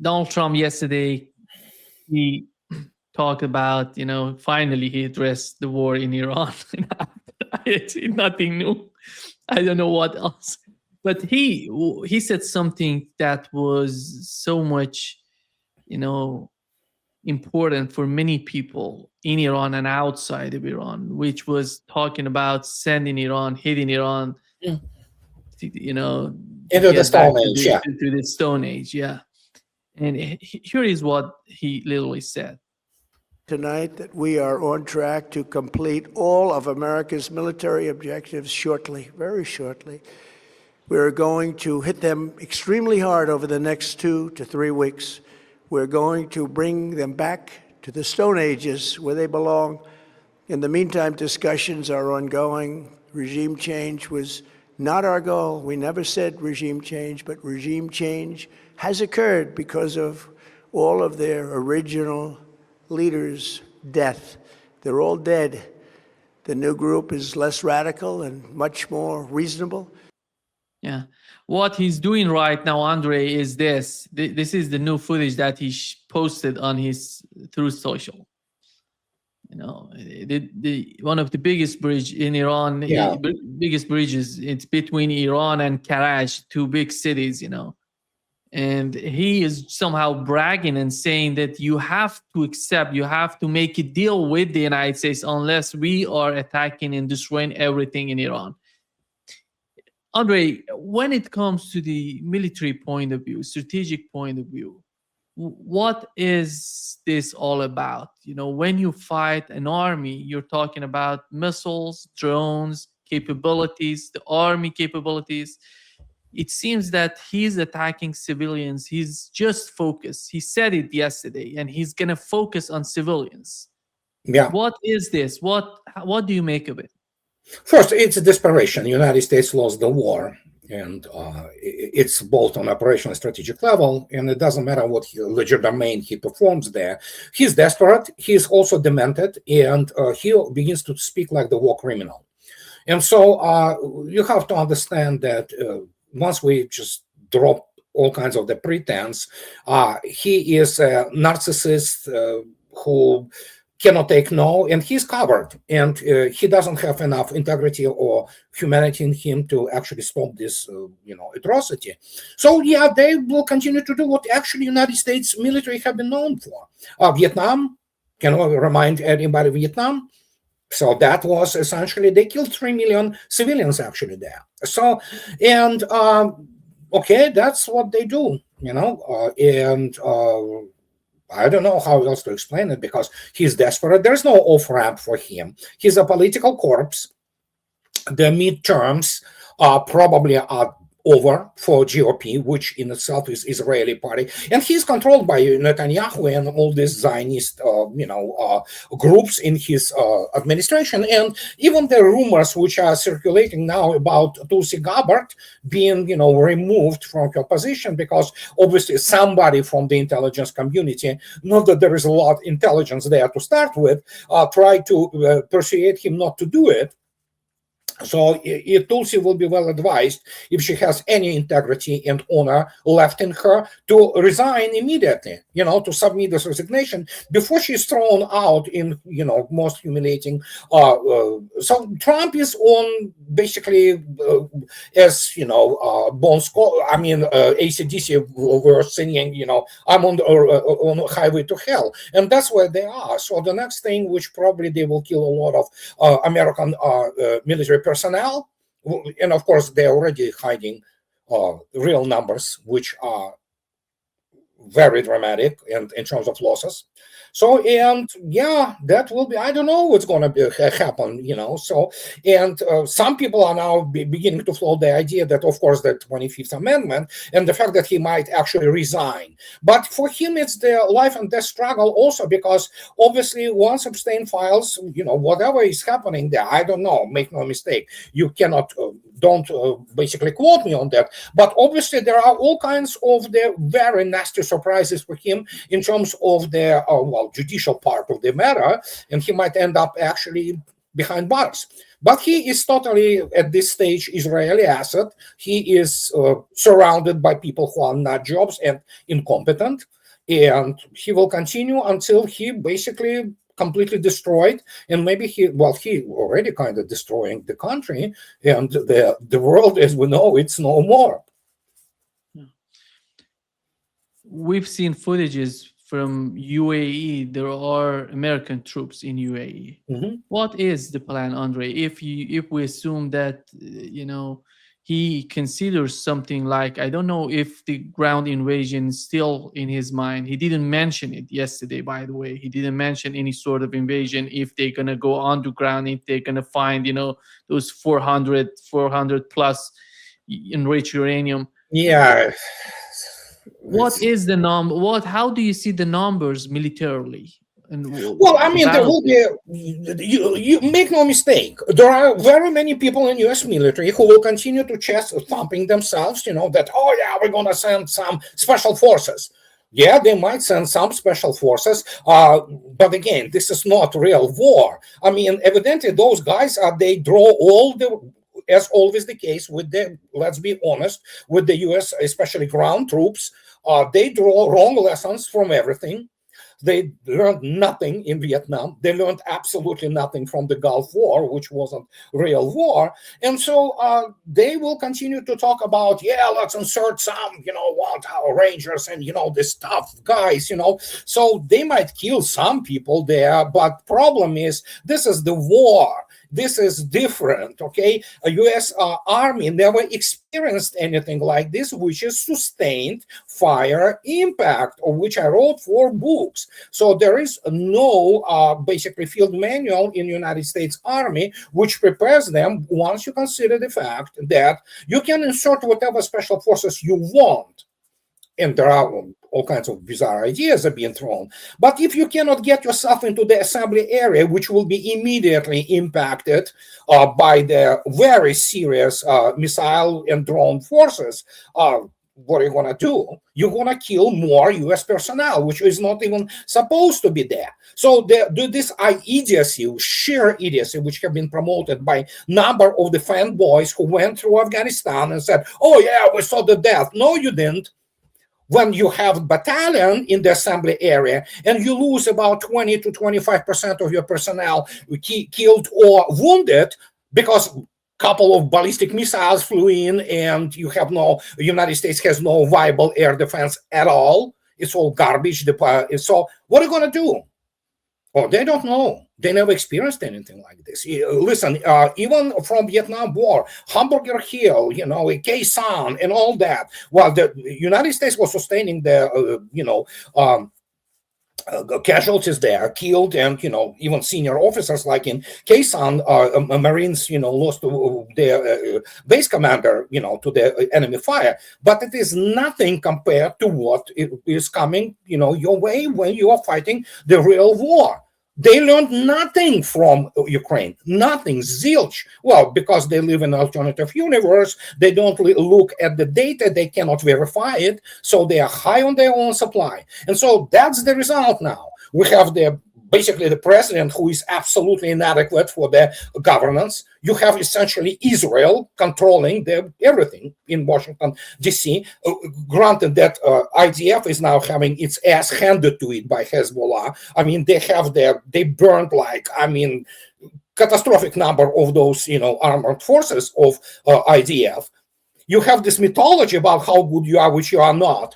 Donald Trump yesterday, he talked about, finally he addressed the war in Iran. It's nothing new. I don't know what else. But he said something that was so much, you know, important for many people in Iran and outside of Iran, which was talking about sending Iran, hitting Iran, Mm. to Into the get back Stone Age, yeah. to the Stone Age. Yeah. And here is what he literally said. Tonight that we are on track to complete all of America's military objectives shortly, very shortly. We're going to hit them extremely hard over the next 2 to 3 weeks. We're going to bring them back to the Stone Ages where they belong. In the meantime, discussions are ongoing. Regime change was not our goal. We never said regime change, but regime change has occurred because of all of their original leaders' death. They're all dead. The new group is less radical and much more reasonable. Yeah. What he's doing right now, Andrei, is this. This is the new footage that he posted on his through social. The one of the biggest bridge in Iran, Yeah. biggest bridges. It's between Iran and Karaj, two big cities. And he is somehow bragging and saying that you have to accept, you have to make a deal with the United States unless we are attacking and destroying everything in Iran. Andrei, when it comes to the military point of view, strategic point of view, what is this all about? When you fight an army, you're talking about missiles, drones, capabilities, the army capabilities. It seems that he's attacking civilians. He's just focused. He said it yesterday, and he's going to focus on civilians. Yeah. What is this? What do you make of it? First, it's a desperation. The United States lost the war, and it's both on operational and strategic level, and it doesn't matter what legerdemain he performs there. He's desperate, he's also demented, and he begins to speak like the war criminal. And so you have to understand that once we just drop all kinds of the pretense, he is a narcissist who cannot take no, and he's covered, and he doesn't have enough integrity or humanity in him to actually stop this, atrocity. So yeah, they will continue to do what actually United States military have been known for. Vietnam, can I remind anybody Vietnam? So that was essentially, they killed 3 million civilians actually there. So, and okay, that's what they do, I don't know how else to explain it, because he's desperate. There's no off-ramp for him. He's a political corpse. The midterms probably are over for GOP, which in itself is Israeli party, and he's controlled by Netanyahu and all these Zionist, groups in his administration. And even the rumors which are circulating now about Tulsi Gabbard being, removed from her position, because obviously somebody from the intelligence community, not that there is a lot of intelligence there to start with, tried to persuade him not to do it. So Tulsi will be well advised, if she has any integrity and honor left in her, to resign immediately, to submit this resignation before she's thrown out in, most humiliating. So Trump is on basically, as, Bon Scott, AC/DC were singing, I'm on the highway to hell. And that's where they are. So the next thing, which probably they will kill a lot of American military personnel, and of course they're already hiding real numbers, which are very dramatic and in terms of losses. So, and yeah, that will be, I don't know what's going to happen, so, and some people are now beginning to float the idea that, of course, the 25th Amendment and the fact that he might actually resign. But for him, it's the life and death struggle also, because obviously once Epstein files, whatever is happening there, I don't know, make no mistake, you cannot, don't basically quote me on that, but obviously there are all kinds of the very nasty surprises for him in terms of the judicial part of the matter, and he might end up actually behind bars. But he is totally, at this stage, Israeli asset. He is surrounded by people who are nut jobs and incompetent. And he will continue until he basically completely destroyed, and maybe he already kind of destroying the country, and the world as we know it's no more. We've seen footages from UAE. There are American troops in UAE. What is the plan, Andrei? If we assume that he considers something like, I don't know if the ground invasion is still in his mind. He didn't mention it yesterday, by the way. He didn't mention any sort of invasion. If they're gonna go underground, if they're gonna find those 400 plus enriched uranium. Yeah. What is the number? How do you see the numbers militarily? Well, I mean, there will be. You make no mistake. There are very many people in U.S. military who will continue to chest thumping themselves. That we're gonna send some special forces. Yeah, they might send some special forces, but again, this is not real war. I mean, evidently, those guys they draw all the. As always the case with let's be honest, with the U.S., especially ground troops, they draw wrong lessons from everything. They learned nothing in Vietnam. They learned absolutely nothing from the Gulf War, which wasn't real war. And so they will continue to talk about, let's insert some, our Rangers and, this tough guys, So they might kill some people there, but problem is, this is the war. This is different, okay? A U.S. Army never experienced anything like this, which is sustained fire impact, of which I wrote 4 books. So there is no basically field manual in the United States Army which prepares them once you consider the fact that you can insert whatever special forces you want. And there are all kinds of bizarre ideas are being thrown. But if you cannot get yourself into the assembly area, which will be immediately impacted by the very serious missile and drone forces, what are you going to do? You're going to kill more U.S. personnel, which is not even supposed to be there. So this idiocy, sheer idiocy, which have been promoted by a number of the fanboys who went through Afghanistan and said, we saw the death. No, you didn't. When you have a battalion in the assembly area and you lose about 20 to 25% of your personnel killed or wounded because a couple of ballistic missiles flew in and the United States has no viable air defense at all. It's all garbage. So what are you going to do? Oh, they don't know. They never experienced anything like this. Listen, even from Vietnam War, Hamburger Hill, Khe-Sanh and all that. Well, the United States was sustaining the, casualties there, killed, and even senior officers like in Khe-Sanh, Marines, lost their base commander, to the enemy fire. But it is nothing compared to what is coming, your way when you are fighting the real war. They learned nothing from Ukraine, nothing, zilch. Well, because they live in an alternative universe, they don't look at the data, they cannot verify it, so they are high on their own supply. And so that's the result now. We have basically the president who is absolutely inadequate for the governance. You have essentially Israel controlling everything in Washington, D.C. Granted that IDF is now having its ass handed to it by Hezbollah. I mean, they burned catastrophic number of those, armored forces of IDF. You have this mythology about how good you are, which you are not.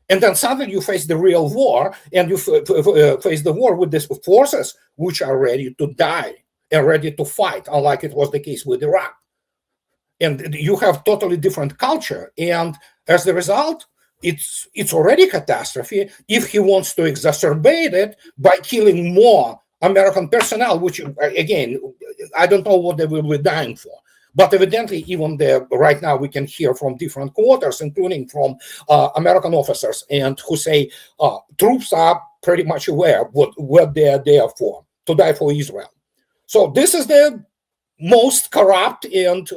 And then suddenly you face the real war, and you face the war with these forces which are ready to die and ready to fight, unlike it was the case with Iraq. And you have totally different culture. And as the result, it's already catastrophe if he wants to exacerbate it by killing more American personnel, which, again, I don't know what they will be dying for. But evidently, even right now, we can hear from different quarters, including from American officers, and who say troops are pretty much aware what they are there for, to die for Israel. So this is the most corrupt and,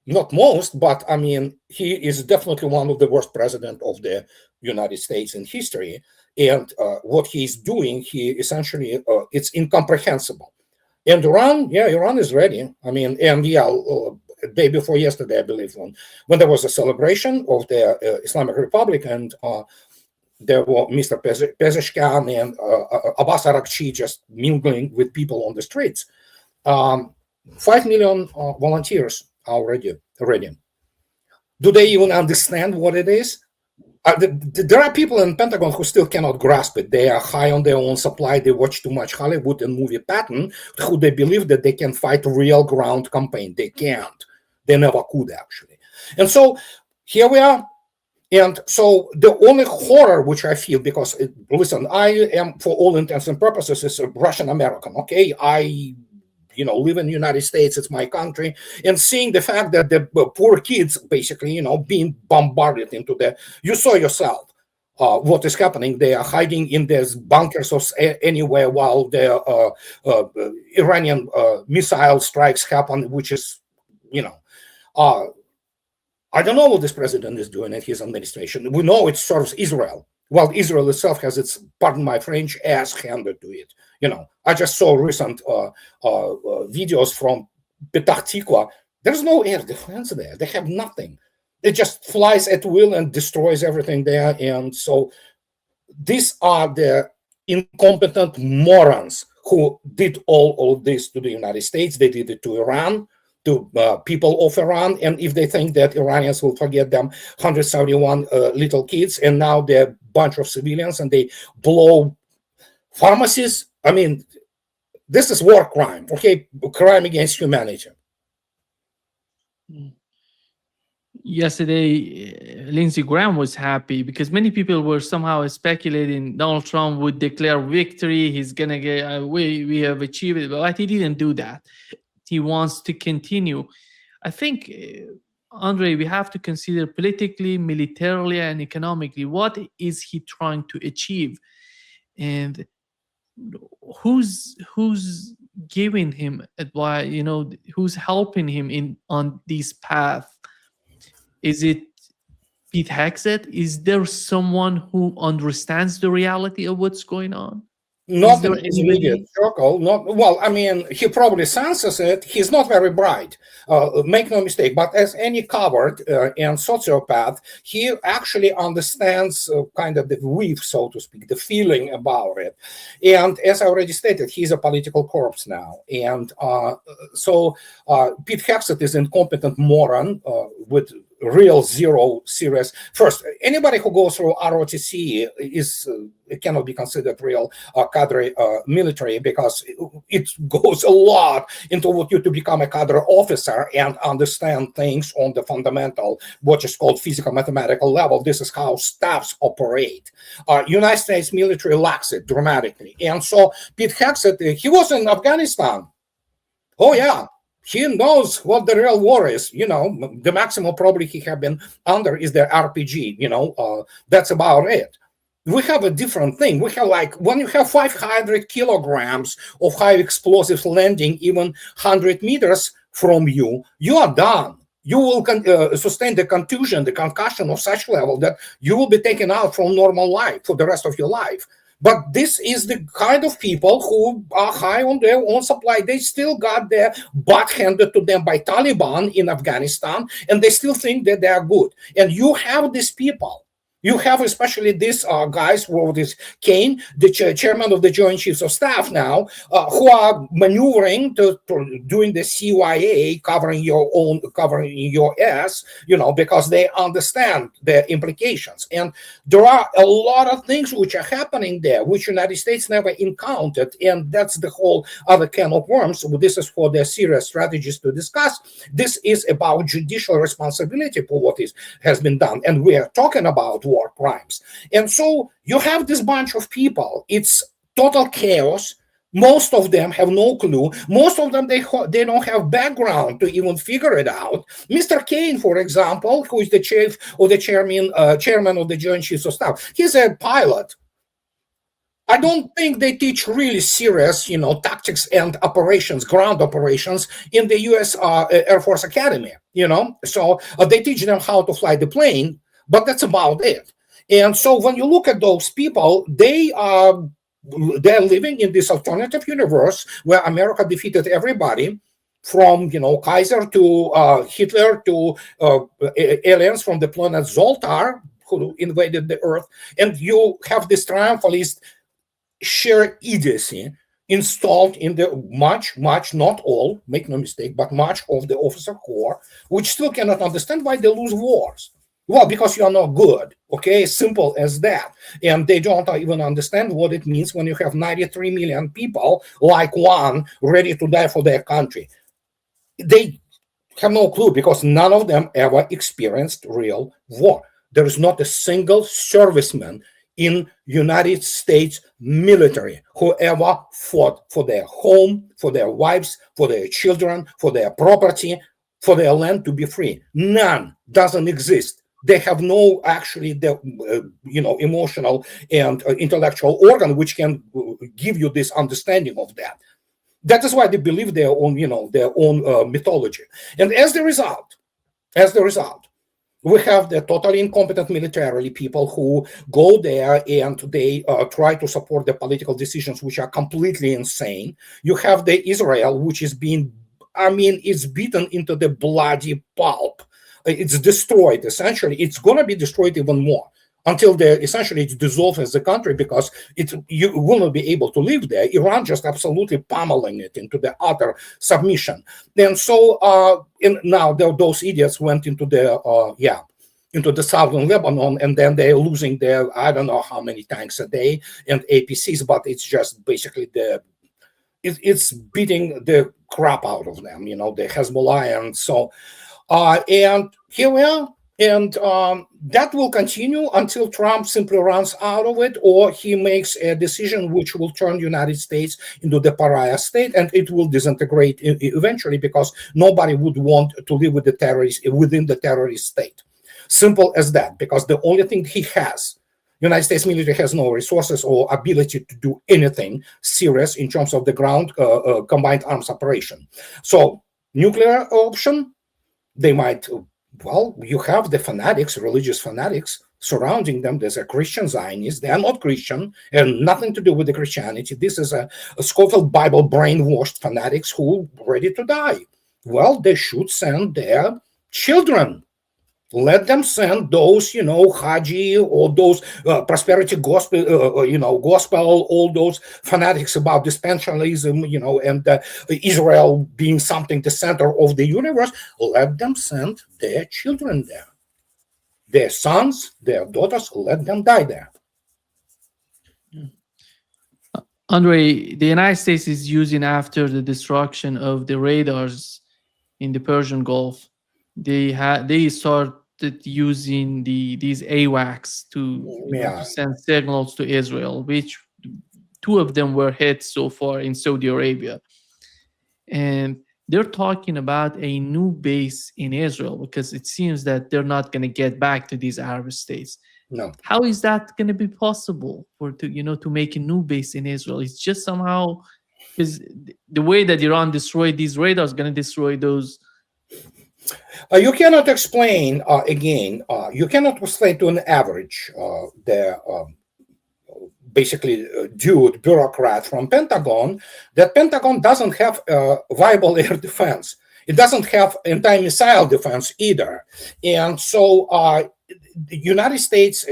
not most, but I mean, he is definitely one of the worst presidents of the United States in history. And what he's doing, he essentially, it's incomprehensible. And Iran is ready. I mean, and day before yesterday, I believe, when there was a celebration of the Islamic Republic, and there were Mr. Pezeshkian and Abbas Araghchi just mingling with people on the streets. 5 million volunteers already ready. Do they even understand what it is? There are people in Pentagon who still cannot grasp it. They are high on their own supply. They watch too much Hollywood and movie pattern, who they believe that they can fight real ground campaign. They can't. They never could, actually. And so here we are. And so the only horror which I feel, because, listen, I am, for all intents and purposes, is a Russian American, okay? I live in the United States, it's my country, and seeing the fact that the poor kids, basically, being bombarded into you saw yourself what is happening. They are hiding in these bunkers or anywhere while the Iranian missile strikes happen, which is, I don't know what this president is doing in his administration. We know it serves Israel, while Israel itself has its, pardon my French, ass handed to it. I just saw recent videos from Petah Tikva. There's no air defense there. They have nothing. It just flies at will and destroys everything there. And so these are the incompetent morons who did all of this to the United States. They did it to Iran, to people of Iran. And if they think that Iranians will forget them, 171 little kids, and now they're a bunch of civilians, and they blow pharmacies. I mean, this is war crime, okay? Crime against humanity. Yesterday, Lindsey Graham was happy because many people were somehow speculating Donald Trump would declare victory. He's going to get, we have achieved it, but he didn't do that. He wants to continue. I think, Andrei, we have to consider politically, militarily, and economically, what is he trying to achieve? And who's giving him advice, who's helping him on this path? Is it Pete Hegseth? Is there someone who understands the reality of what's going on? Not in his immediate circle. Well, I mean, he probably senses it. He's not very bright, make no mistake. But as any coward and sociopath, he actually understands kind of the weave, so to speak, the feeling about it. And as I already stated, he's a political corpse now. And so Pete Hegseth is an incompetent moron with real zero serious. First, anybody who goes through ROTC cannot be considered real cadre military, because it goes a lot into what you to become a cadre officer and understand things on the fundamental, what is called physical mathematical level. This is how staffs operate. United States military lacks it dramatically. And so Pete Hegseth, he was in Afghanistan. Oh yeah. He knows what the real war is. The maximum probably he have been under is the RPG. That's about it. We have a different thing. We have, like, when you have 500 kilograms of high explosives landing even 100 meters from you, you are done. You will sustain the contusion, the concussion of such level that you will be taken out from normal life for the rest of your life. But this is the kind of people who are high on their own supply. They still got their butt handed to them by Taliban in Afghanistan, and they still think that they are good. And you have these people. You have especially these guys, this Kane, the chairman of the Joint Chiefs of Staff now, who are maneuvering to doing the CYA, covering your ass, because they understand the implications. And there are a lot of things which are happening there, which United States never encountered. And that's the whole other can of worms. This is for the serious strategies to discuss. This is about judicial responsibility for what has been done. And we are talking about war crimes. And so you have this bunch of people. It's total chaos. Most of them have no clue. Most of them, they don't have background to even figure it out. Mr. Kane, for example, who is the chief or the chairman of the Joint Chiefs of Staff, he's a pilot. I don't think they teach really serious, tactics and operations, ground operations in the U.S. Air Force Academy. So they teach them how to fly the plane, but that's about it. And so when you look at those people, they're living in this alternative universe where America defeated everybody, from Kaiser to Hitler to aliens from the planet Zoltar who invaded the Earth, and you have this triumphalist sheer idiocy installed in the much, not all, make no mistake, but much of the officer corps, which still cannot understand why they lose wars. Well, because you are not good, okay? Simple as that. And they don't even understand what it means when you have 93 million people, like one, ready to die for their country. They have no clue because none of them ever experienced real war. There is not a single serviceman in United States military who ever fought for their home, for their wives, for their children, for their property, for their land to be free. None. Doesn't exist. They have no actually the emotional and intellectual organ which can give you this understanding of that. That is why they believe their own mythology. And as the result, we have the totally incompetent militarily people who go there and they try to support the political decisions which are completely insane. You have the Israel, which is it's beaten into the bloody pulp. It's destroyed, essentially. It's going to be destroyed even more until essentially it's dissolved as a country, because you will not be able to live there. Iran just absolutely pummeling it into the utter submission. And so now those idiots went into the southern Lebanon, and then they're losing their, I don't know how many tanks a day and APCs, but it's just basically it's beating the crap out of them, the Hezbollah. And so, and here we are. And that will continue until Trump simply runs out of it, or he makes a decision which will turn the United States into the pariah state, and it will disintegrate eventually, because nobody would want to live with the terrorists within the terrorist state. Simple as that, because the only thing he has, United States military has no resources or ability to do anything serious in terms of the ground combined arms operation. So nuclear option, they might. Well, you have the fanatics, religious fanatics surrounding them. There's a Christian Zionist. They are not Christian and nothing to do with the Christianity. This is a Scofield Bible brainwashed fanatics who are ready to die. Well, they should send their children. Let them send those, Haji, or those prosperity gospel, gospel, all those fanatics about dispensationalism, and Israel being something the center of the universe. Let them send their children there. Their sons, their daughters, let them die there. Andrei, the United States is using, after the destruction of the radars in the Persian Gulf, they started using these AWACS to send signals to Israel, which 2 of them were hit so far in Saudi Arabia. And they're talking about a new base in Israel, because it seems that they're not going to get back to these Arab states. No. How is that going to be possible to make a new base in Israel? It's just somehow, because the way that Iran destroyed these radars is going to destroy those. You cannot explain, you cannot explain to an average, basically dude, bureaucrat from Pentagon, that Pentagon doesn't have viable air defense. It doesn't have anti-missile defense either. And so the United States,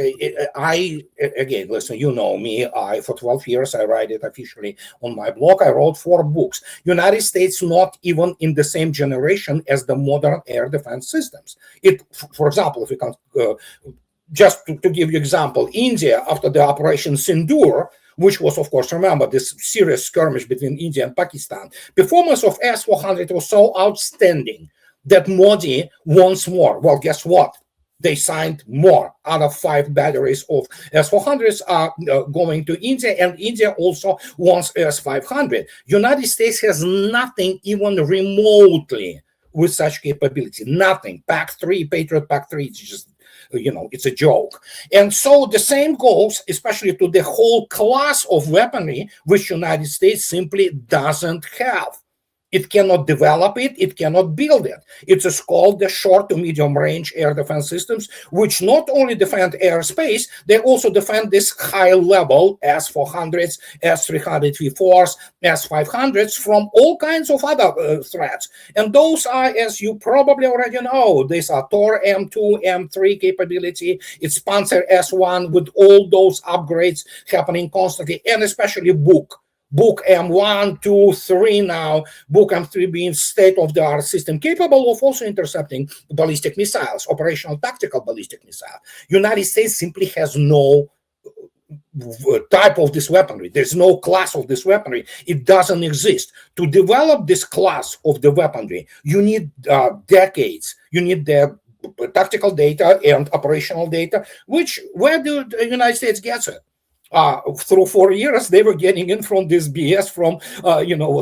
listen, you know me, for 12 years, I write it officially on my blog. I wrote 4 books. United States not even in the same generation as the modern air defense systems. For example, if you can, just to give you example, India, after the Operation Sindoor, which was, of course, remember, this serious skirmish between India and Pakistan, performance of S-400 was so outstanding that Modi wants more. Well, guess what? They signed more. Out of 5 batteries of S-400s are going to India, and India also wants S-500. United States has nothing even remotely with such capability. Nothing. PAC-3, Patriot PAC-3, it's just it's a joke. And so the same goes, especially to the whole class of weaponry, which United States simply doesn't have. It cannot develop it, it cannot build it. It's called the short to medium range air defense systems, which not only defend airspace, they also defend this high level S-400s, S-300V4s, S-500s from all kinds of other threats. And those are, as you probably already know, these are Tor M2, M3 capability, it's Panzer S1 with all those upgrades happening constantly, and especially Book M1, 2, 3 now, Book M3 being state-of-the-art system capable of also intercepting ballistic missiles, operational tactical ballistic missile. United States simply has no type of this weaponry. There's no class of this weaponry. It doesn't exist. To develop this class of the weaponry, you need decades. You need the tactical data and operational data, where do the United States gets it? Through 4 years, they were getting in from this BS from,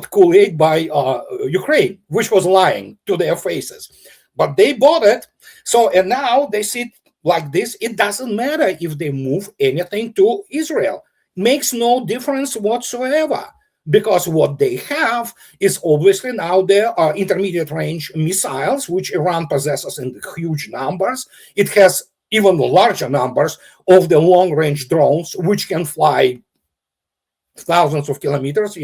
Kool-Aid by Ukraine, which was lying to their faces. But they bought it. So, and now they sit like this. It doesn't matter if they move anything to Israel. Makes no difference whatsoever. Because what they have is obviously now their intermediate range missiles, which Iran possesses in huge numbers. It has even larger numbers of the long-range drones, which can fly thousands of kilometers,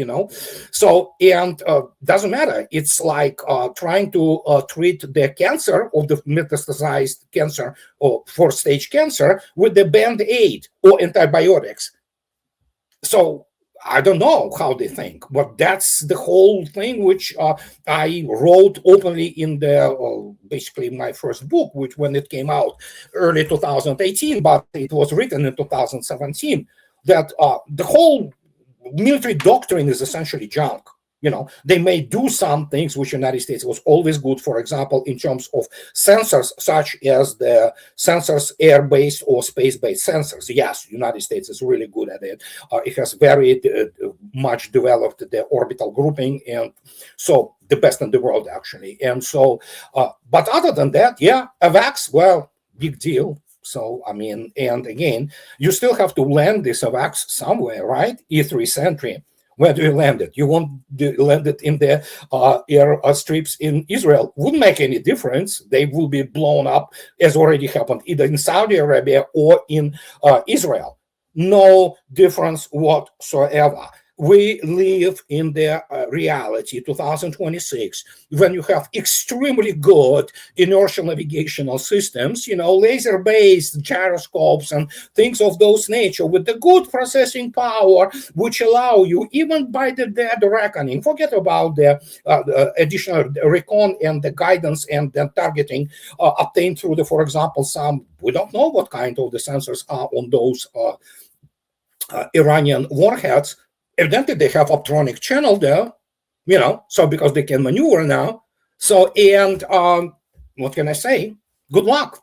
So, and doesn't matter. It's like trying to treat the cancer of the metastasized cancer or fourth-stage cancer with the Band-Aid or antibiotics. So, I don't know how they think, but that's the whole thing which I wrote openly in the basically my first book, which when it came out early 2018, but it was written in 2017, that the whole military doctrine is essentially junk. They may do some things which United States was always good, for example, in terms of sensors, such as the sensors, air-based or space-based sensors. Yes, United States is really good at it. It has very much developed the orbital grouping, and so the best in the world, actually. And so, but other than that, yeah, AVAX, well, big deal. So, and again, you still have to land this AVAX somewhere, right? E3 Sentry. Where do you land it? You won't land it in the air strips in Israel. Wouldn't make any difference. They will be blown up, as already happened, either in Saudi Arabia or in Israel. No difference whatsoever. We live in the reality, 2026, when you have extremely good inertial navigational systems, laser-based gyroscopes and things of those nature with the good processing power, which allow you, even by the dead reckoning, forget about the additional recon and the guidance and the targeting obtained through for example, we don't know what kind of the sensors are on those Iranian warheads. Evidently, they have optronic channel there, so because they can maneuver now. So, and what can I say? Good luck.